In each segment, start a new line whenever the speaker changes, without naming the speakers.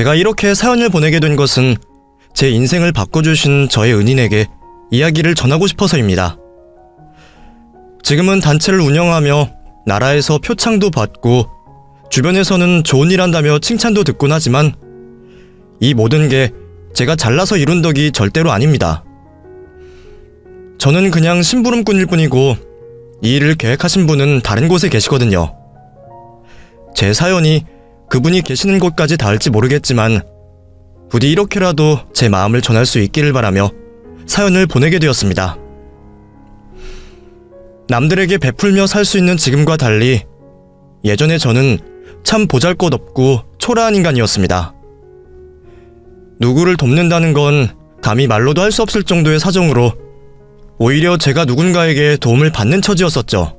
제가 이렇게 사연을 보내게 된 것은 제 인생을 바꿔주신 저의 은인에게 이야기를 전하고 싶어서입니다. 지금은 단체를 운영하며 나라에서 표창도 받고 주변에서는 좋은 일 한다며 칭찬도 듣곤 하지만 이 모든 게 제가 잘나서 이룬 덕이 절대로 아닙니다. 저는 그냥 심부름꾼일 뿐이고 이 일을 계획하신 분은 다른 곳에 계시거든요. 제 사연이 그분이 계시는 곳까지 닿을지 모르겠지만 부디 이렇게라도 제 마음을 전할 수 있기를 바라며 사연을 보내게 되었습니다. 남들에게 베풀며 살 수 있는 지금과 달리 예전에 저는 참 보잘것없고 초라한 인간이었습니다. 누구를 돕는다는 건 감히 말로도 할 수 없을 정도의 사정으로 오히려 제가 누군가에게 도움을 받는 처지였었죠.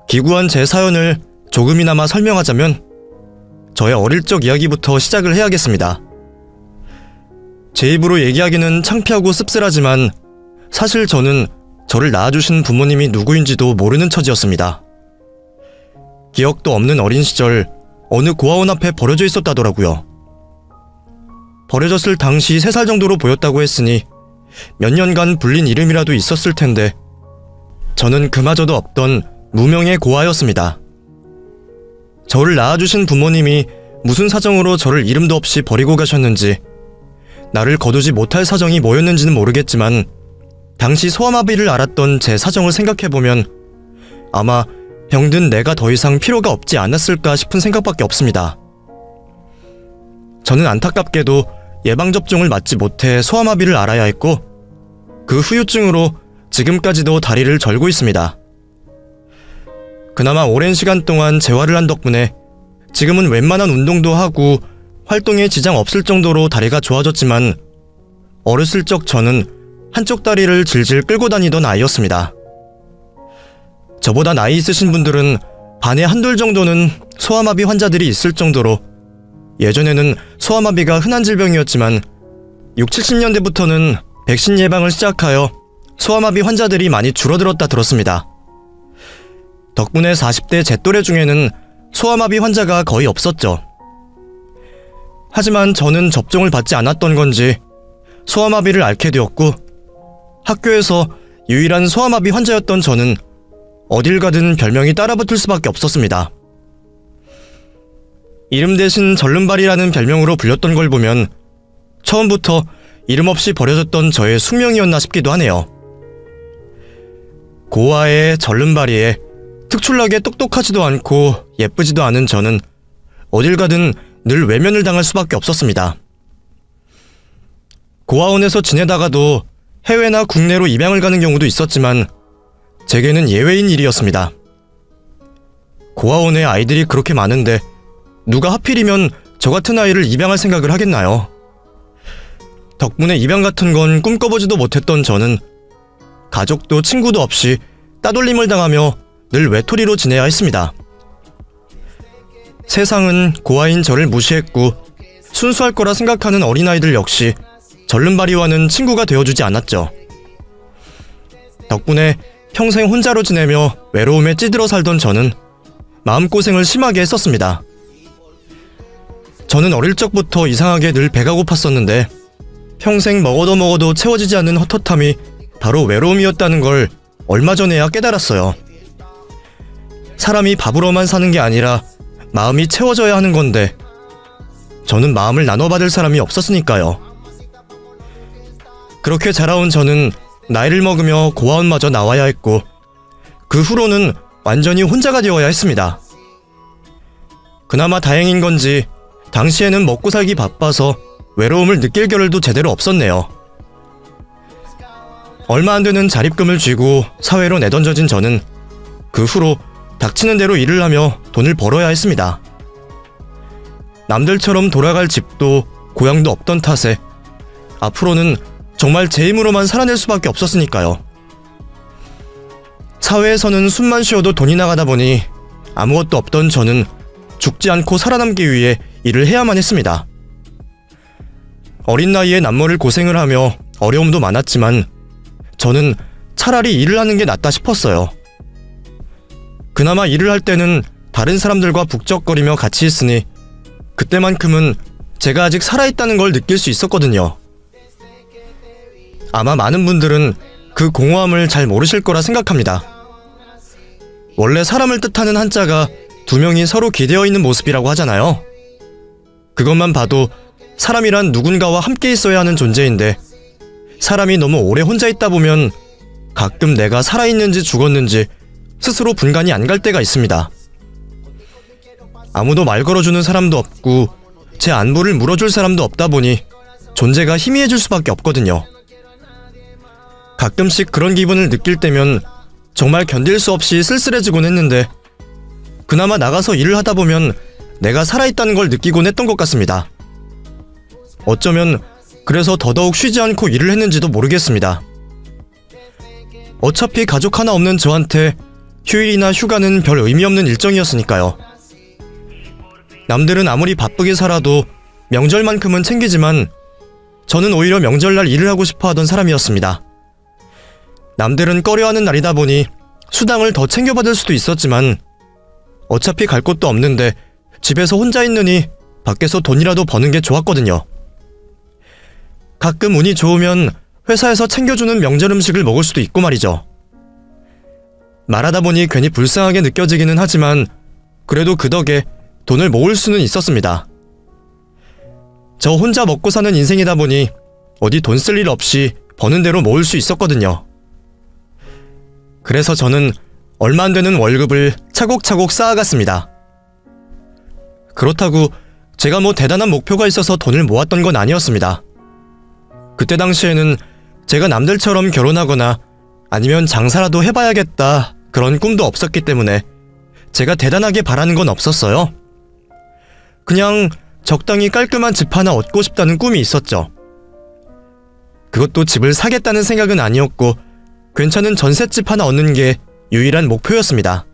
기구한 제 사연을 조금이나마 설명하자면 저의 어릴 적 이야기부터 시작을 해야겠습니다. 제 입으로 얘기하기는 창피하고 씁쓸하지만 사실 저는 저를 낳아주신 부모님이 누구인지도 모르는 처지였습니다. 기억도 없는 어린 시절 어느 고아원 앞에 버려져 있었다더라고요. 버려졌을 당시 3살 정도로 보였다고 했으니 몇 년간 불린 이름이라도 있었을 텐데 저는 그마저도 없던 무명의 고아였습니다. 저를 낳아주신 부모님이 무슨 사정으로 저를 이름도 없이 버리고 가셨는지 나를 거두지 못할 사정이 뭐였는지는 모르겠지만 당시 소아마비를 앓았던 제 사정을 생각해보면 아마 병든 내가 더 이상 필요가 없지 않았을까 싶은 생각밖에 없습니다. 저는 안타깝게도 예방접종을 맞지 못해 소아마비를 앓아야 했고 그 후유증으로 지금까지도 다리를 절고 있습니다. 그나마 오랜 시간 동안 재활을 한 덕분에 지금은 웬만한 운동도 하고 활동에 지장 없을 정도로 다리가 좋아졌지만 어렸을 적 저는 한쪽 다리를 질질 끌고 다니던 아이였습니다. 저보다 나이 있으신 분들은 반에 한둘 정도는 소아마비 환자들이 있을 정도로 예전에는 소아마비가 흔한 질병이었지만 60, 70년대부터는 백신 예방을 시작하여 소아마비 환자들이 많이 줄어들었다 들었습니다. 덕분에 40대 제 또래 중에는 소아마비 환자가 거의 없었죠. 하지만 저는 접종을 받지 않았던 건지 소아마비를 앓게 되었고 학교에서 유일한 소아마비 환자였던 저는 어딜 가든 별명이 따라붙을 수밖에 없었습니다. 이름 대신 절름발이라는 별명으로 불렸던 걸 보면 처음부터 이름 없이 버려졌던 저의 숙명이었나 싶기도 하네요. 고아에 절름발이에 특출나게 똑똑하지도 않고 예쁘지도 않은 저는 어딜 가든 늘 외면을 당할 수밖에 없었습니다. 고아원에서 지내다가도 해외나 국내로 입양을 가는 경우도 있었지만 제게는 예외인 일이었습니다. 고아원에 아이들이 그렇게 많은데 누가 하필이면 저 같은 아이를 입양할 생각을 하겠나요? 덕분에 입양 같은 건 꿈꿔보지도 못했던 저는 가족도 친구도 없이 따돌림을 당하며 늘 외톨이로 지내야 했습니다. 세상은 고아인 저를 무시했고 순수할 거라 생각하는 어린아이들 역시 절름발이와는 친구가 되어주지 않았죠. 덕분에 평생 혼자로 지내며 외로움에 찌들어 살던 저는 마음고생을 심하게 했었습니다. 저는 어릴 적부터 이상하게 늘 배가 고팠었는데 평생 먹어도 채워지지 않는 헛헛함이 바로 외로움이었다는 걸 얼마 전에야 깨달았어요. 사람이 밥으로만 사는 게 아니라 마음이 채워져야 하는 건데 저는 마음을 나눠받을 사람이 없었으니까요. 그렇게 자라온 저는 나이를 먹으며 고아원마저 나와야 했고 그 후로는 완전히 혼자가 되어야 했습니다. 그나마 다행인 건지 당시에는 먹고 살기 바빠서 외로움을 느낄 겨를도 제대로 없었네요. 얼마 안 되는 자립금을 쥐고 사회로 내던져진 저는 그 후로 닥치는 대로 일을 하며 돈을 벌어야 했습니다. 남들처럼 돌아갈 집도 고향도 없던 탓에 앞으로는 정말 제 힘으로만 살아낼 수밖에 없었으니까요. 사회에서는 숨만 쉬어도 돈이 나가다 보니 아무것도 없던 저는 죽지 않고 살아남기 위해 일을 해야만 했습니다. 어린 나이에 남모를 고생을 하며 어려움도 많았지만 저는 차라리 일을 하는 게 낫다 싶었어요. 그나마 일을 할 때는 다른 사람들과 북적거리며 같이 있으니 그때만큼은 제가 아직 살아있다는 걸 느낄 수 있었거든요. 아마 많은 분들은 그 공허함을 잘 모르실 거라 생각합니다. 원래 사람을 뜻하는 한자가 두 명이 서로 기대어 있는 모습이라고 하잖아요. 그것만 봐도 사람이란 누군가와 함께 있어야 하는 존재인데, 사람이 너무 오래 혼자 있다 보면 가끔 내가 살아있는지 죽었는지 스스로 분간이 안 갈 때가 있습니다. 아무도 말 걸어주는 사람도 없고 제 안부를 물어줄 사람도 없다 보니 존재가 희미해질 수밖에 없거든요. 가끔씩 그런 기분을 느낄 때면 정말 견딜 수 없이 쓸쓸해지곤 했는데, 그나마 나가서 일을 하다 보면 내가 살아있다는 걸 느끼곤 했던 것 같습니다. 어쩌면 그래서 더더욱 쉬지 않고 일을 했는지도 모르겠습니다. 어차피 가족 하나 없는 저한테 휴일이나 휴가는 별 의미 없는 일정이었으니까요. 남들은 아무리 바쁘게 살아도 명절만큼은 챙기지만 저는 오히려 명절날 일을 하고 싶어 하던 사람이었습니다. 남들은 꺼려하는 날이다 보니 수당을 더 챙겨받을 수도 있었지만, 어차피 갈 곳도 없는데 집에서 혼자 있느니 밖에서 돈이라도 버는 게 좋았거든요. 가끔 운이 좋으면 회사에서 챙겨주는 명절 음식을 먹을 수도 있고 말이죠. 말하다 보니 괜히 불쌍하게 느껴지기는 하지만 그래도 그 덕에 돈을 모을 수는 있었습니다. 저 혼자 먹고 사는 인생이다 보니 어디 돈 쓸 일 없이 버는 대로 모을 수 있었거든요. 그래서 저는 얼마 안 되는 월급을 차곡차곡 쌓아갔습니다. 그렇다고 제가 뭐 대단한 목표가 있어서 돈을 모았던 건 아니었습니다. 그때 당시에는 제가 남들처럼 결혼하거나 아니면 장사라도 해봐야겠다 그런 꿈도 없었기 때문에 제가 대단하게 바라는 건 없었어요. 그냥 적당히 깔끔한 집 하나 얻고 싶다는 꿈이 있었죠. 그것도 집을 사겠다는 생각은 아니었고 괜찮은 전셋집 하나 얻는 게 유일한 목표였습니다.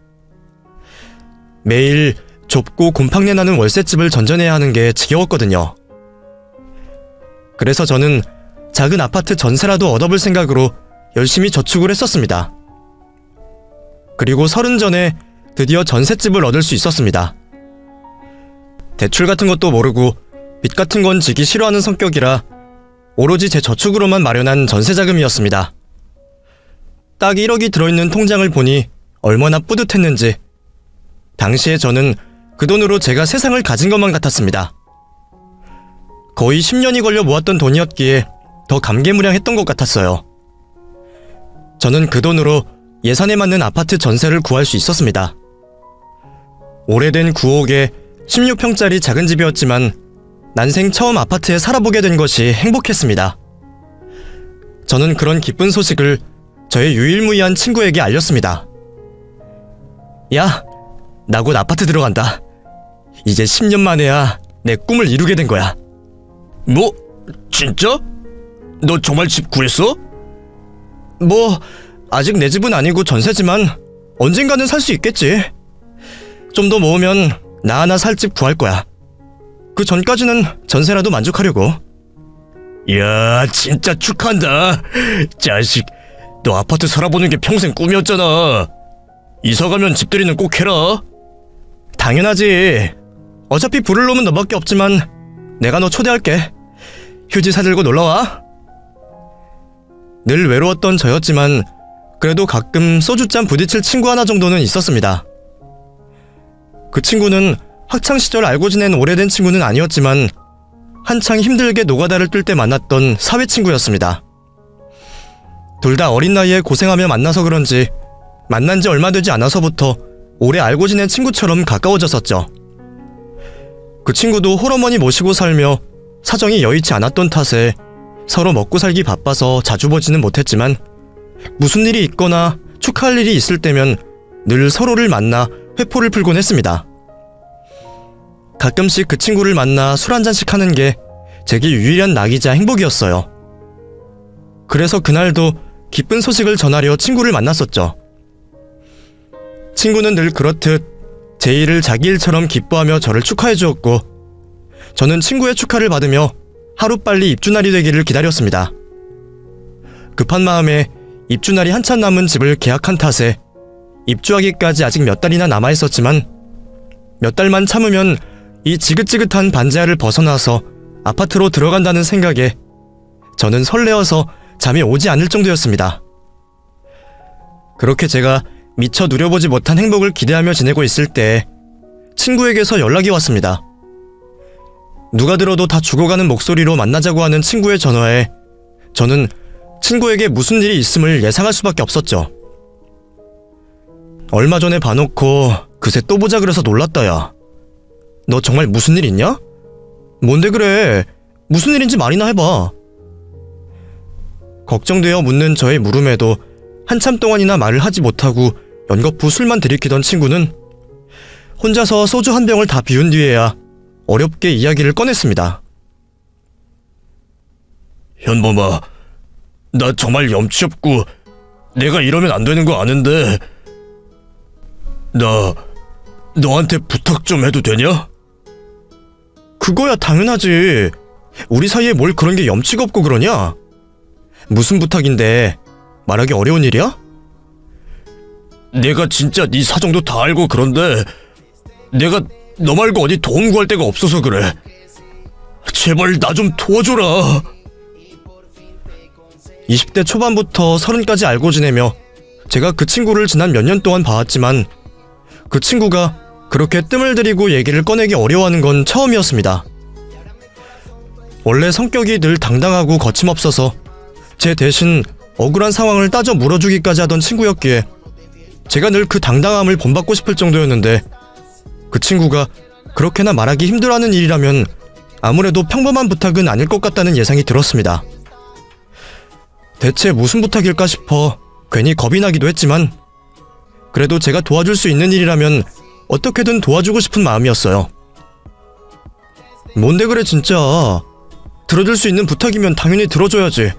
매일 좁고 곰팡내 나는 월세집을 전전해야 하는 게 지겨웠거든요. 그래서 저는 작은 아파트 전세라도 얻어볼 생각으로 열심히 저축을 했었습니다. 그리고 30 전에 드디어 전셋집을 얻을 수 있었습니다. 대출 같은 것도 모르고 빚 같은 건 지기 싫어하는 성격이라 오로지 제 저축으로만 마련한 전세자금이었습니다. 딱 1억이 들어있는 통장을 보니 얼마나 뿌듯했는지, 당시에 저는 그 돈으로 제가 세상을 가진 것만 같았습니다. 거의 10년이 걸려 모았던 돈이었기에 더 감개무량했던 것 같았어요. 저는 그 돈으로 예산에 맞는 아파트 전세를 구할 수 있었습니다. 오래된 9억에 16평짜리 작은 집이었지만 난생 처음 아파트에 살아보게 된 것이 행복했습니다. 저는 그런 기쁜 소식을 저의 유일무이한 친구에게 알렸습니다. 야, 나 곧 아파트 들어간다. 이제 10년 만에야 내 꿈을 이루게 된 거야.
뭐? 진짜? 너 정말 집 구했어?
뭐 아직 내 집은 아니고 전세지만 언젠가는 살 수 있겠지. 좀 더 모으면 나 하나 살 집 구할 거야. 그 전까지는 전세라도 만족하려고.
야, 진짜 축하한다. 자식, 너 아파트 살아보는 게 평생 꿈이었잖아. 이사가면 집들이는 꼭 해라.
당연하지. 어차피 부를 놈은 너밖에 없지만 내가 너 초대할게. 휴지 사들고 놀러와. 늘 외로웠던 저였지만 그래도 가끔 소주잔 부딪힐 친구 하나 정도는 있었습니다. 그 친구는 학창시절 알고 지낸 오래된 친구는 아니었지만 한창 힘들게 노가다를 뜰 때 만났던 사회 친구였습니다. 둘 다 어린 나이에 고생하며 만나서 그런지 만난 지 얼마 되지 않아서부터 오래 알고 지낸 친구처럼 가까워졌었죠. 그 친구도 홀어머니 모시고 살며 사정이 여의치 않았던 탓에 서로 먹고 살기 바빠서 자주 보지는 못했지만 무슨 일이 있거나 축하할 일이 있을 때면 늘 서로를 만나 회포를 풀곤 했습니다. 가끔씩 그 친구를 만나 술 한잔씩 하는 게 제게 유일한 낙이자 행복이었어요. 그래서 그날도 기쁜 소식을 전하려 친구를 만났었죠. 친구는 늘 그렇듯 제 일을 자기 일처럼 기뻐하며 저를 축하해 주었고, 저는 친구의 축하를 받으며 하루빨리 입주날이 되기를 기다렸습니다. 급한 마음에 입주날이 한참 남은 집을 계약한 탓에 입주하기까지 아직 몇 달이나 남아있었지만 몇 달만 참으면 이 지긋지긋한 반지하를 벗어나서 아파트로 들어간다는 생각에 저는 설레어서 잠이 오지 않을 정도였습니다. 그렇게 제가 미처 누려보지 못한 행복을 기대하며 지내고 있을 때 친구에게서 연락이 왔습니다. 누가 들어도 다 죽어가는 목소리로 만나자고 하는 친구의 전화에 저는 친구에게 무슨 일이 있음을 예상할 수밖에 없었죠. 얼마 전에 봐놓고 그새 또 보자 그래서 놀랐다 야. 너 정말 무슨 일 있냐? 뭔데 그래? 무슨 일인지 말이나 해봐. 걱정되어 묻는 저의 물음에도 한참 동안이나 말을 하지 못하고 연거푸 술만 들이키던 친구는 혼자서 소주 한 병을 다 비운 뒤에야 어렵게 이야기를 꺼냈습니다.
현범아, 나 정말 염치 없고 내가 이러면 안 되는 거 아는데 나 너한테 부탁 좀 해도 되냐?
그거야 당연하지. 우리 사이에 뭘 그런 게 염치가 없고 그러냐? 무슨 부탁인데 말하기 어려운 일이야?
내가 진짜 네 사정도 다 알고 그런데 내가 너 말고 어디 도움 구할 데가 없어서 그래. 제발 나 좀 도와줘라.
20대 초반부터 30까지 알고 지내며 제가 그 친구를 지난 몇 년 동안 봐왔지만 그 친구가 그렇게 뜸을 들이고 얘기를 꺼내기 어려워하는 건 처음이었습니다. 원래 성격이 늘 당당하고 거침없어서 제 대신 억울한 상황을 따져 물어주기까지 하던 친구였기에 제가 늘 그 당당함을 본받고 싶을 정도였는데 그 친구가 그렇게나 말하기 힘들어하는 일이라면 아무래도 평범한 부탁은 아닐 것 같다는 예상이 들었습니다. 대체 무슨 부탁일까 싶어 괜히 겁이 나기도 했지만 그래도 제가 도와줄 수 있는 일이라면 어떻게든 도와주고 싶은 마음이었어요. 뭔데 그래 진짜. 들어줄 수 있는 부탁이면 당연히 들어줘야지.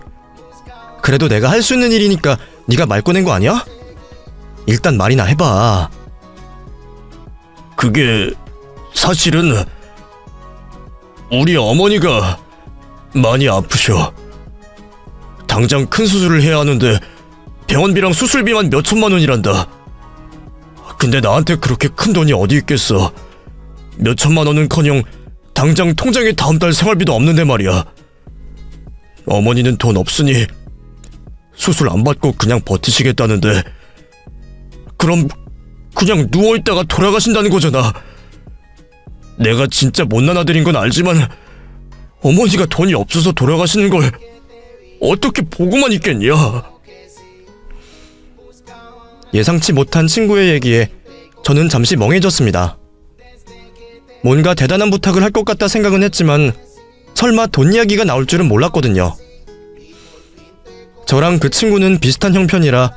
그래도 내가 할 수 있는 일이니까 네가 말 꺼낸 거 아니야? 일단 말이나 해봐.
그게 사실은 우리 어머니가 많이 아프셔. 당장 큰 수술을 해야 하는데 병원비랑 수술비만 몇 천만 원이란다. 근데 나한테 그렇게 큰 돈이 어디 있겠어. 몇 천만 원은커녕 당장 통장에 다음 달 생활비도 없는데 말이야. 어머니는 돈 없으니 수술 안 받고 그냥 버티시겠다는데 그럼 그냥 누워있다가 돌아가신다는 거잖아. 내가 진짜 못난 아들인 건 알지만 어머니가 돈이 없어서 돌아가시는 걸 어떻게 보고만 있겠냐.
예상치 못한 친구의 얘기에 저는 잠시 멍해졌습니다. 뭔가 대단한 부탁을 할 것 같다 생각은 했지만 설마 돈 이야기가 나올 줄은 몰랐거든요. 저랑 그 친구는 비슷한 형편이라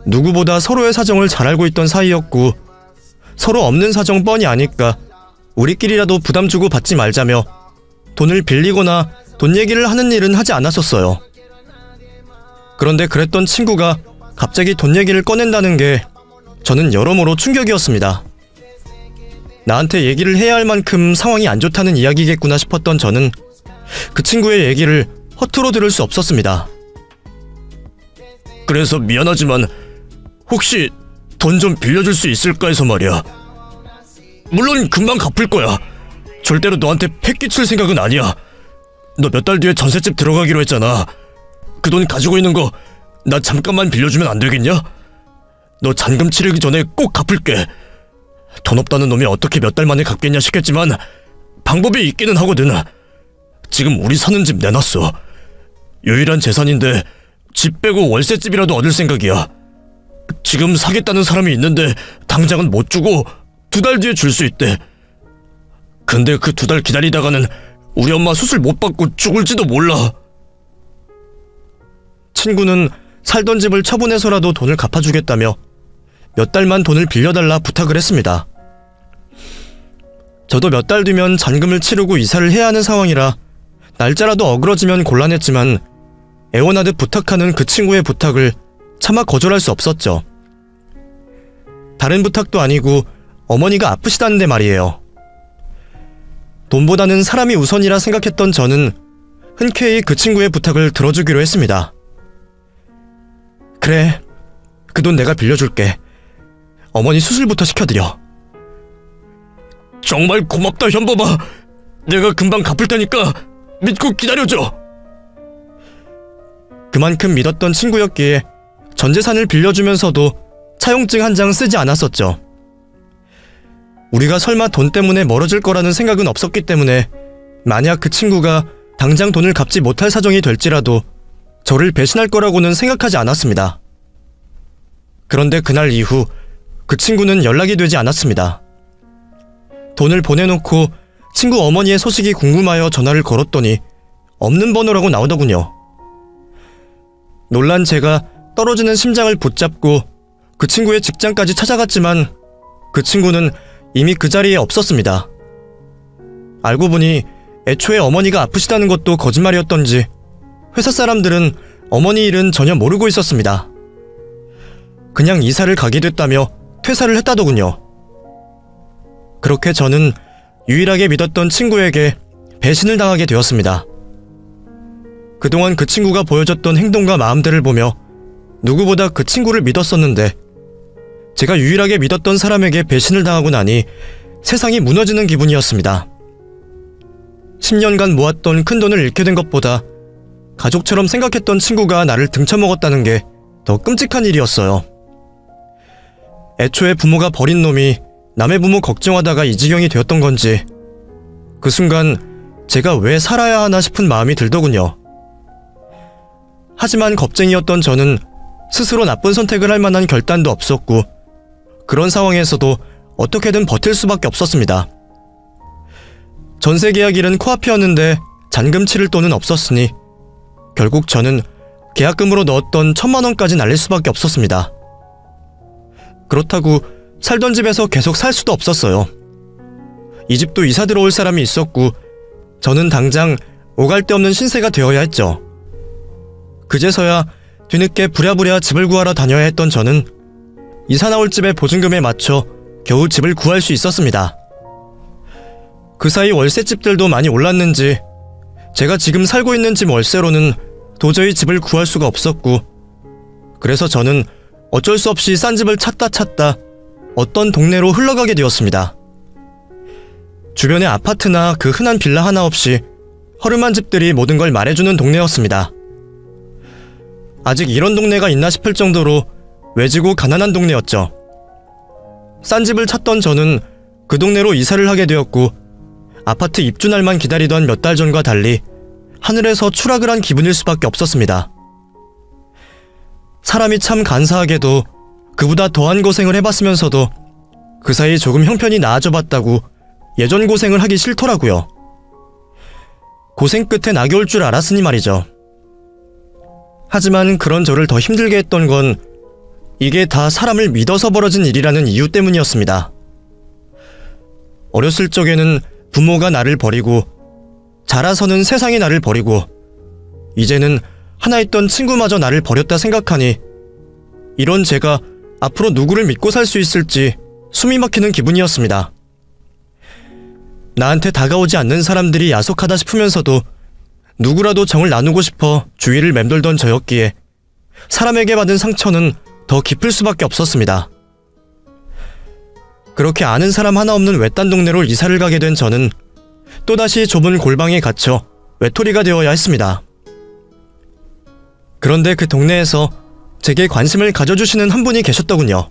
누구보다 서로의 사정을 잘 알고 있던 사이였고 서로 없는 사정 뻔히 아니까 우리끼리라도 부담 주고 받지 말자며 돈을 빌리거나 돈 얘기를 하는 일은 하지 않았었어요. 그런데 그랬던 친구가 갑자기 돈 얘기를 꺼낸다는 게 저는 여러모로 충격이었습니다. 나한테 얘기를 해야 할 만큼 상황이 안 좋다는 이야기겠구나 싶었던 저는 그 친구의 얘기를 허투루 들을 수 없었습니다.
그래서 미안하지만 혹시 돈 좀 빌려줄 수 있을까 해서 말이야. 물론 금방 갚을 거야. 절대로 너한테 패 끼칠 생각은 아니야. 너 몇 달 뒤에 전셋집 들어가기로 했잖아. 그 돈 가지고 있는 거 나 잠깐만 빌려주면 안 되겠냐? 너 잔금 치르기 전에 꼭 갚을게. 돈 없다는 놈이 어떻게 몇 달 만에 갚겠냐 싶겠지만 방법이 있기는 하거든. 지금 우리 사는 집 내놨어. 유일한 재산인데 집 빼고 월세집이라도 얻을 생각이야. 지금 사겠다는 사람이 있는데 당장은 못 주고 2달 뒤에 줄 수 있대. 근데 그 2달 기다리다가는 우리 엄마 수술 못 받고 죽을지도 몰라.
친구는 살던 집을 처분해서라도 돈을 갚아주겠다며 몇 달만 돈을 빌려달라 부탁을 했습니다. 저도 몇 달 뒤면 잔금을 치르고 이사를 해야 하는 상황이라 날짜라도 어그러지면 곤란했지만 애원하듯 부탁하는 그 친구의 부탁을 차마 거절할 수 없었죠. 다른 부탁도 아니고 어머니가 아프시다는데 말이에요. 돈보다는 사람이 우선이라 생각했던 저는 흔쾌히 그 친구의 부탁을 들어주기로 했습니다. 그래, 그 돈 내가 빌려줄게. 어머니 수술부터 시켜드려.
정말 고맙다, 현범아. 내가 금방 갚을 테니까 믿고 기다려줘.
그만큼 믿었던 친구였기에 전 재산을 빌려주면서도 차용증 한 장 쓰지 않았었죠. 우리가 설마 돈 때문에 멀어질 거라는 생각은 없었기 때문에 만약 그 친구가 당장 돈을 갚지 못할 사정이 될지라도 저를 배신할 거라고는 생각하지 않았습니다. 그런데 그날 이후 그 친구는 연락이 되지 않았습니다. 돈을 보내놓고 친구 어머니의 소식이 궁금하여 전화를 걸었더니 없는 번호라고 나오더군요. 놀란 제가 떨어지는 심장을 붙잡고 그 친구의 직장까지 찾아갔지만 그 친구는 이미 그 자리에 없었습니다. 알고 보니 애초에 어머니가 아프시다는 것도 거짓말이었던지 회사 사람들은 어머니 일은 전혀 모르고 있었습니다. 그냥 이사를 가게 됐다며 퇴사를 했다더군요. 그렇게 저는 유일하게 믿었던 친구에게 배신을 당하게 되었습니다. 그동안 그 친구가 보여줬던 행동과 마음들을 보며 누구보다 그 친구를 믿었었는데 제가 유일하게 믿었던 사람에게 배신을 당하고 나니 세상이 무너지는 기분이었습니다. 10년간 모았던 큰 돈을 잃게 된 것보다 가족처럼 생각했던 친구가 나를 등쳐먹었다는 게 더 끔찍한 일이었어요. 애초에 부모가 버린 놈이 남의 부모 걱정하다가 이 지경이 되었던 건지 그 순간 제가 왜 살아야 하나 싶은 마음이 들더군요. 하지만 겁쟁이였던 저는 스스로 나쁜 선택을 할 만한 결단도 없었고 그런 상황에서도 어떻게든 버틸 수밖에 없었습니다. 전세 계약일은 코앞이었는데 잔금 치를 돈은 없었으니 결국 저는 계약금으로 넣었던 1,000만 원까지 날릴 수밖에 없었습니다. 그렇다고 살던 집에서 계속 살 수도 없었어요. 이 집도 이사 들어올 사람이 있었고 저는 당장 오갈 데 없는 신세가 되어야 했죠. 그제서야 뒤늦게 부랴부랴 집을 구하러 다녀야 했던 저는 이사 나올 집의 보증금에 맞춰 겨우 집을 구할 수 있었습니다. 그 사이 월세집들도 많이 올랐는지 제가 지금 살고 있는 집 월세로는 도저히 집을 구할 수가 없었고 그래서 저는 어쩔 수 없이 싼 집을 찾다 어떤 동네로 흘러가게 되었습니다. 주변에 아파트나 그 흔한 빌라 하나 없이 허름한 집들이 모든 걸 말해주는 동네였습니다. 아직 이런 동네가 있나 싶을 정도로 외지고 가난한 동네였죠. 싼 집을 찾던 저는 그 동네로 이사를 하게 되었고 아파트 입주 날만 기다리던 몇 달 전과 달리 하늘에서 추락을 한 기분일 수밖에 없었습니다. 사람이 참 간사하게도 그보다 더한 고생을 해봤으면서도 그 사이 조금 형편이 나아져 봤다고 예전 고생을 하기 싫더라고요. 고생 끝에 낙이 올 줄 알았으니 말이죠. 하지만 그런 저를 더 힘들게 했던 건 이게 다 사람을 믿어서 벌어진 일이라는 이유 때문이었습니다. 어렸을 적에는 부모가 나를 버리고 자라서는 세상이 나를 버리고 이제는 하나 있던 친구마저 나를 버렸다 생각하니 이런 제가 앞으로 누구를 믿고 살 수 있을지 숨이 막히는 기분이었습니다. 나한테 다가오지 않는 사람들이 야속하다 싶으면서도 누구라도 정을 나누고 싶어 주위를 맴돌던 저였기에 사람에게 받은 상처는 더 깊을 수밖에 없었습니다. 그렇게 아는 사람 하나 없는 외딴 동네로 이사를 가게 된 저는 또다시 좁은 골방에 갇혀 외톨이가 되어야 했습니다. 그런데 그 동네에서 제게 관심을 가져주시는 한 분이 계셨더군요.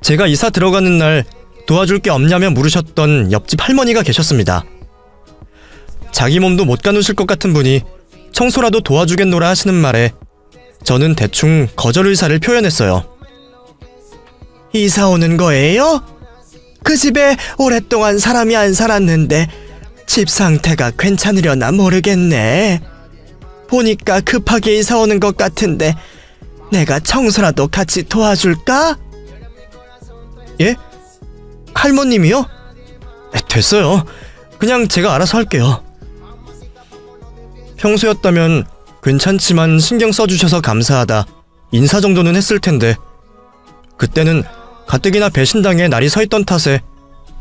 제가 이사 들어가는 날 도와줄 게 없냐며 물으셨던 옆집 할머니가 계셨습니다. 자기 몸도 못 가누실 것 같은 분이 청소라도 도와주겠노라 하시는 말에 저는 대충 거절 의사를 표현했어요. 이사 오는 거예요? 그 집에 오랫동안 사람이 안 살았는데 집 상태가 괜찮으려나 모르겠네. 보니까 급하게 이사 오는 것 같은데 내가 청소라도 같이 도와줄까? 예? 할머님이요? 됐어요. 그냥 제가 알아서 할게요. 평소였다면 괜찮지만 신경 써주셔서 감사하다 인사 정도는 했을 텐데 그때는 가뜩이나 배신당해 날이 서 있던 탓에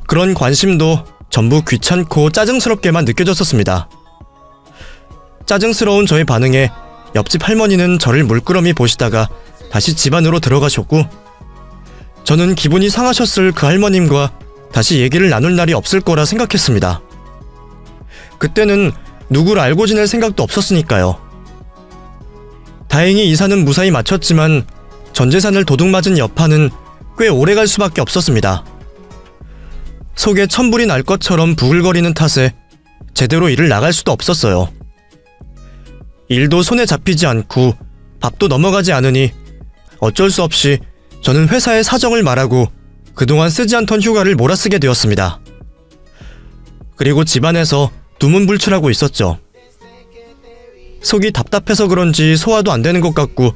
그런 관심도 전부 귀찮고 짜증스럽게만 느껴졌었습니다. 짜증스러운 저의 반응에 옆집 할머니는 저를 물끄러미 보시다가 다시 집 안으로 들어가셨고 저는 기분이 상하셨을 그 할머님과 다시 얘기를 나눌 날이 없을 거라 생각했습니다. 그때는 누구를 알고 지낼 생각도 없었으니까요. 다행히 이사는 무사히 마쳤지만 전 재산을 도둑맞은 여파는 꽤 오래 갈 수밖에 없었습니다. 속에 천불이 날 것처럼 부글거리는 탓에 제대로 일을 나갈 수도 없었어요. 일도 손에 잡히지 않고 밥도 넘어가지 않으니 어쩔 수 없이 저는 회사에 사정을 말하고 그동안 쓰지 않던 휴가를 몰아쓰게 되었습니다. 그리고 집안에서 두문불출하고 있었죠. 속이 답답해서 그런지 소화도 안 되는 것 같고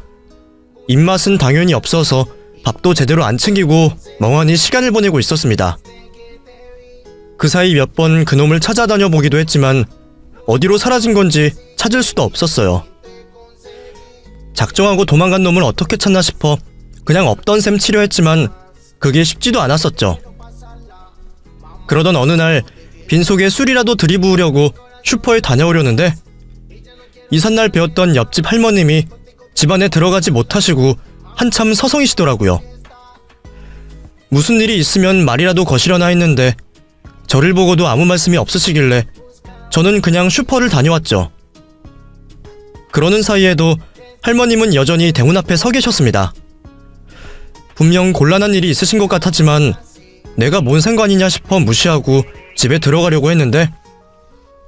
입맛은 당연히 없어서 밥도 제대로 안 챙기고 멍하니 시간을 보내고 있었습니다. 그 사이 몇 번 그놈을 찾아다녀 보기도 했지만 어디로 사라진 건지 찾을 수도 없었어요. 작정하고 도망간 놈을 어떻게 찾나 싶어 그냥 없던 셈 치료했지만 그게 쉽지도 않았었죠. 그러던 어느 날 빈속에 술이라도 들이부으려고 슈퍼에 다녀오려는데 이삿날 배웠던 옆집 할머님이 집안에 들어가지 못하시고 한참 서성이시더라고요. 무슨 일이 있으면 말이라도 거시려나 했는데 저를 보고도 아무 말씀이 없으시길래 저는 그냥 슈퍼를 다녀왔죠. 그러는 사이에도 할머님은 여전히 대문 앞에 서 계셨습니다. 분명 곤란한 일이 있으신 것 같았지만 내가 뭔 상관이냐 싶어 무시하고 집에 들어가려고 했는데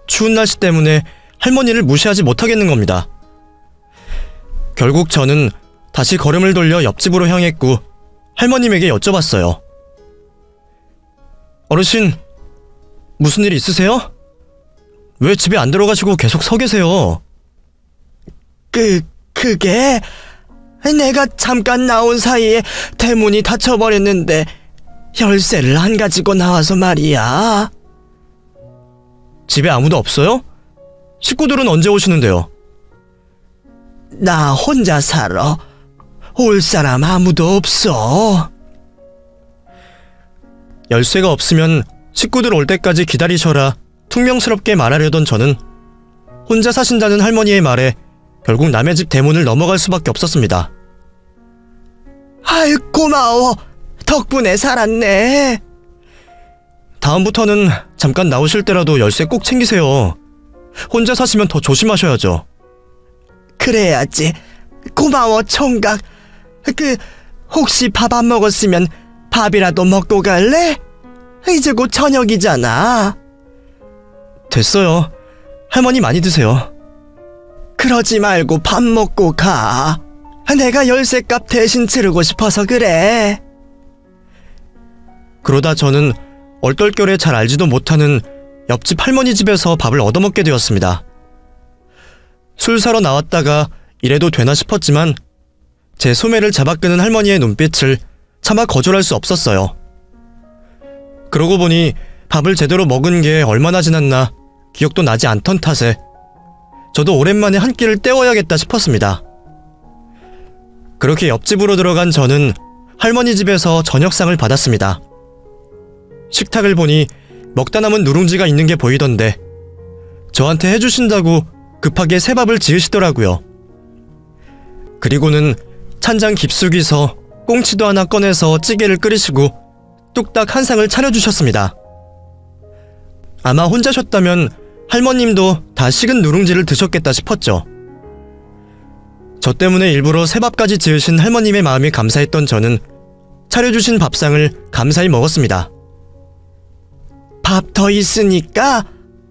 추운 날씨 때문에 할머니를 무시하지 못하겠는 겁니다. 결국 저는 다시 걸음을 돌려 옆집으로 향했고 할머님에게 여쭤봤어요. 어르신, 무슨 일 있으세요? 왜 집에 안 들어가시고 계속 서 계세요?
그게 내가 잠깐 나온 사이에 대문이 닫혀버렸는데 열쇠를 안 가지고 나와서 말이야.
집에 아무도 없어요? 식구들은 언제 오시는데요?
나 혼자 살아. 올 사람 아무도 없어.
열쇠가 없으면 식구들 올 때까지 기다리셔라 퉁명스럽게 말하려던 저는 혼자 사신다는 할머니의 말에 결국 남의 집 대문을 넘어갈 수밖에 없었습니다.
아이, 고마워. 덕분에 살았네.
다음부터는 잠깐 나오실 때라도 열쇠 꼭 챙기세요. 혼자 사시면 더 조심하셔야죠.
그래야지. 고마워, 총각. 혹시 밥 안 먹었으면 밥이라도 먹고 갈래? 이제 곧 저녁이잖아.
됐어요. 할머니 많이 드세요.
그러지 말고 밥 먹고 가. 내가 열쇠값 대신 치르고 싶어서 그래.
그러다 저는 얼떨결에 잘 알지도 못하는 옆집 할머니 집에서 밥을 얻어먹게 되었습니다. 술 사러 나왔다가 이래도 되나 싶었지만 제 소매를 잡아끄는 할머니의 눈빛을 차마 거절할 수 없었어요. 그러고 보니 밥을 제대로 먹은 게 얼마나 지났나 기억도 나지 않던 탓에 저도 오랜만에 한 끼를 때워야겠다 싶었습니다. 그렇게 옆집으로 들어간 저는 할머니 집에서 저녁상을 받았습니다. 식탁을 보니 먹다 남은 누룽지가 있는 게 보이던데 저한테 해주신다고 급하게 새밥을 지으시더라고요. 그리고는 찬장 깊숙이서 꽁치도 하나 꺼내서 찌개를 끓이시고 뚝딱 한 상을 차려주셨습니다. 아마 혼자셨다면 할머님도 다 식은 누룽지를 드셨겠다 싶었죠. 저 때문에 일부러 새밥까지 지으신 할머님의 마음이 감사했던 저는 차려주신 밥상을 감사히 먹었습니다.
밥 더 있으니까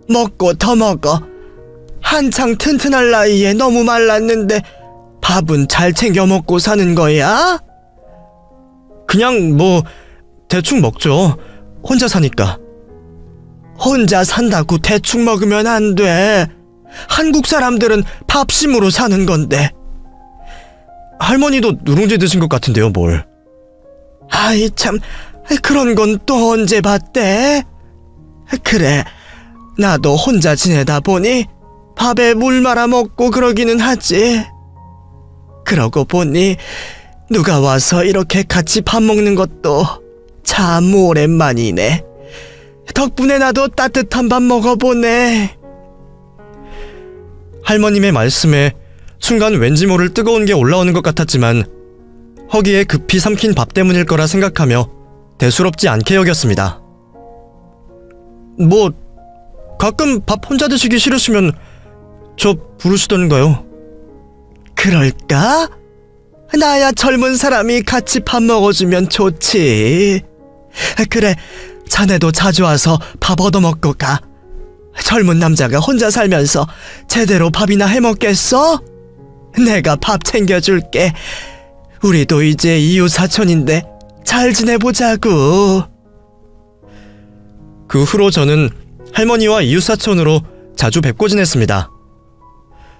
먹고 더 먹어. 한창 튼튼할 나이에 너무 말랐는데 밥은 잘 챙겨 먹고 사는 거야?
그냥 뭐 대충 먹죠. 혼자 사니까.
혼자 산다고 대충 먹으면 안 돼. 한국 사람들은 밥심으로 사는 건데.
할머니도 누룽지 드신 것 같은데요, 뭘.
아이 참, 그런 건 또 언제 봤대? 그래, 나도 혼자 지내다 보니 밥에 물 말아 먹고 그러기는 하지. 그러고 보니 누가 와서 이렇게 같이 밥 먹는 것도 참 오랜만이네. 덕분에 나도 따뜻한 밥 먹어보네.
할머님의 말씀에 순간 왠지 모를 뜨거운 게 올라오는 것 같았지만 허기에 급히 삼킨 밥 때문일 거라 생각하며 대수롭지 않게 여겼습니다. 뭐 가끔 밥 혼자 드시기 싫으시면 저 부르시던가요.
그럴까? 나야 젊은 사람이 같이 밥 먹어주면 좋지. 그래, 자네도 자주 와서 밥 얻어먹고 가. 젊은 남자가 혼자 살면서 제대로 밥이나 해먹겠어? 내가 밥 챙겨줄게. 우리도 이제 이웃 사촌인데 잘 지내보자고.
그 후로 저는 할머니와 이웃사촌으로 자주 뵙고 지냈습니다.